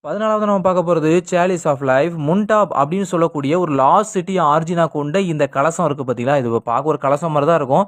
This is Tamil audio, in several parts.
14வது நம்ம பார்க்க போறது சேலிஸ் ஆஃப் லைஃப். முன்டாப் அப்படின்னு சொல்லக்கூடிய ஒரு லாஸ்ட் சிட்டி ஆர்ஜினா கொண்ட இந்த கலசம் இருக்கு பார்த்தீங்களா? இது பார்க்க ஒரு கலசம் மாரி தான் இருக்கும்.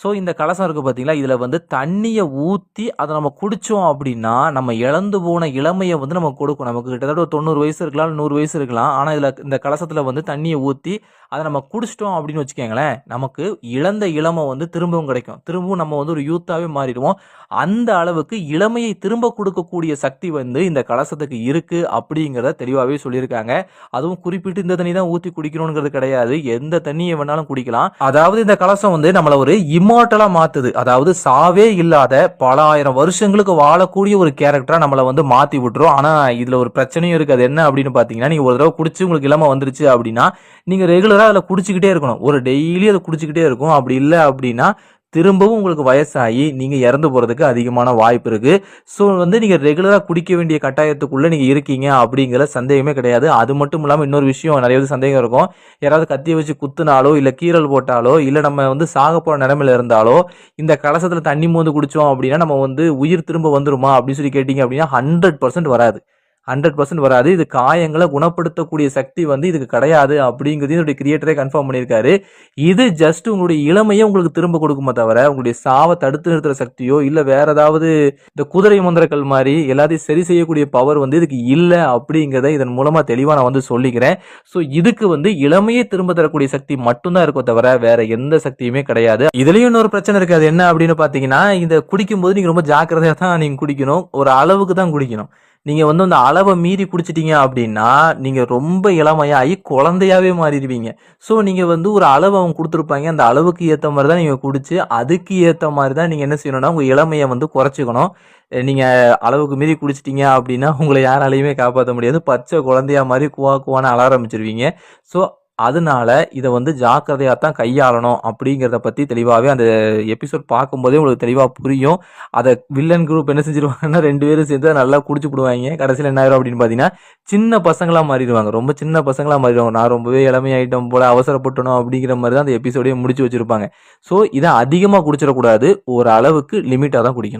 ஸோ இந்த கலசம் இருக்கு பார்த்தீங்களா? இதில வந்து தண்ணிய ஊத்தி அத நம்ம குடிச்சோம் அப்படின்னா, நம்ம இழந்து போன இளமைய வந்து நமக்கு கொடுக்கும். நமக்கு கிட்டத்தட்ட ஒரு 90 வயசு இருக்கலாம், 100 வயசு இருக்கலாம். ஆனா இந்த கலசத்தில வந்து தண்ணிய ஊத்தி அத நம்ம குடிச்சிட்டோம் அப்படின்னு வச்சுக்கங்களேன், நமக்கு இழந்த இளம வந்து திரும்பவும் கிடைக்கும். திரும்பவும் நம்ம வந்து ஒரு யூத்தாவே மாறிடுவோம். அந்த அளவுக்கு இளமையை திரும்ப கொடுக்கக்கூடிய சக்தி வந்து இந்த கலசத்துக்கு இருக்கு அப்படிங்கிறத தெளிவாவே சொல்லியிருக்காங்க. அதுவும் குறிப்பிட்டு இந்த தண்ணி தான் ஊத்தி குடிக்கணும்ங்கிறது கிடையாது. எந்த தண்ணிய வேணாலும் குடிக்கலாம். அதாவது இந்த கலசம் வந்து நம்மள ஒரு இம்மார்ட்டலா மாத்துது. அதாவது சாவே இல்லாத பல ஆயிரம் வருஷங்களுக்கு வாழக்கூடிய ஒரு கேரக்டரா நம்மள வந்து மாத்தி விட்டுரும். ஆனா இதுல ஒரு பிரச்சனையும் இருக்கு. அது என்ன அப்படின்னு பாத்தீங்கன்னா, நீங்க ஒரு தடவை குடிச்சு உங்களுக்கு இளம வந்துருச்சு அப்படின்னா, நீங்க ரெகுலரா அதுல குடிச்சுக்கிட்டே இருக்கணும். ஒரு டெய்லி அதை குடிச்சுக்கிட்டே இருக்கும். அப்படி இல்ல அப்படின்னா திரும்பவும் உங்களுக்கு வயசாகி நீங்க இறந்து போறதுக்கு அதிகமான வாய்ப்பு இருக்கு. ஸோ வந்து நீங்க ரெகுலரா குடிக்க வேண்டிய கட்டாயத்துக்குள்ள நீங்க இருக்கீங்க அப்படிங்கிற சந்தேகமே கிடையாது. அது மட்டும் இல்லாம இன்னொரு விஷயம் நிறைய பேருக்கு சந்தேகம் இருக்கும். யாராவது கத்திய வச்சு குத்துனாலோ, இல்ல கீறல் போட்டாலோ, இல்ல நம்ம வந்து சாக போற நிலைமையில இருந்தாலோ, இந்த கலசத்துல தண்ணி மோந்து குடிச்சோம் அப்படின்னா நம்ம வந்து உயிர் திரும்ப வந்துருமா அப்படின்னு சொல்லி கேட்டீங்க அப்படின்னா 100% வராது. 100% வராது. இது காயங்கள குணப்படுத்தக்கூடிய சக்தி வந்து இதுக்கு கிடையாது அப்படிங்கிறதையும் இதோட கிரியேட்டரே கன்ஃபார்ம் பண்ணியிருக்காரு. இது ஜஸ்ட் உங்களுடைய இளமைய உங்களுக்கு திரும்ப கொடுக்குமே தவிர, உங்களுடைய சாவ தடுத்து நிறுத்துற சக்தியோ, இல்ல வேற ஏதாவது இந்த குதிரை மந்திரக்கல் மாரி எல்லாத்தையும் சரி செய்யக்கூடிய பவர் வந்து இதுக்கு இல்ல அப்படிங்கிறத இதன் மூலமா தெளிவா நான் வந்து சொல்லிக்கிறேன். ஸோ இதுக்கு வந்து இளமையை திரும்ப தரக்கூடிய சக்தி மட்டும் தான் இருக்கோ தவிர வேற எந்த சக்தியுமே கிடையாது. இதுலயும் இன்னொரு பிரச்சனை இருக்கு. அது என்ன அப்படின்னு பார்த்தீங்கன்னா, இந்த குடிக்கும்போது நீங்க ரொம்ப ஜாக்கிரதையா தான் நீங்க குடிக்கணும். ஒரு அளவுக்கு தான் குடிக்கணும். நீங்க வந்து அந்த அளவை மீறி குடிச்சிட்டீங்க அப்படின்னா, நீங்க ரொம்ப இளமையாகி குழந்தையாவே மாறிடுவீங்க. ஸோ நீங்க வந்து ஒரு அளவு அவங்க குடுத்துருப்பாங்க. அந்த அளவுக்கு ஏத்த மாரி தான் நீங்க குடிச்சு, அதுக்கு ஏத்த மாரி தான் நீங்க என்ன செய்யணும்னா, உங்க இளமைய வந்து குறைச்சுக்கணும். நீங்க அளவுக்கு மீறி குடிச்சிட்டீங்க அப்படின்னா, உங்கள யாராலயுமே காப்பாத்த முடியாது. பச்சை குழந்தையா மாரி குவா குவான்னு அழ ஆரம்பிச்சுருவீங்க. ஸோ அதனால இத வந்து ஜாக்கிரதையா தான் கையாளணும் அப்படிங்கிறத பத்தி தெளிவாவே அந்த எபிசோட் பார்க்கும்போதே உங்களுக்கு தெளிவா புரியும். அத வில்லன் குரூப் என்ன செஞ்சுருவாங்கன்னா 2 பேரும் சேர்ந்து நல்லா குடிச்சுப்புடுவாய்ங்க. கடைசியில என்ன ஆயிரும் அப்படின்னு பார்த்தீங்கன்னா, சின்ன பசங்களா மாறிடுவாங்க. ரொம்ப சின்ன பசங்களா மாறிடுவாங்க. நான் ரொம்பவே இளமையாயிட்டோம் போல, அவசரப்பட்டனோ அப்படிங்கிற மாரி தான் அந்த எபிசோடயே முடிச்சு வச்சிருப்பாங்க. ஸோ இத அதிகமா குடிச்சிடக்கூடாது. ஒரு அளவுக்கு லிமிட்டா தான் குடிக்கணும்.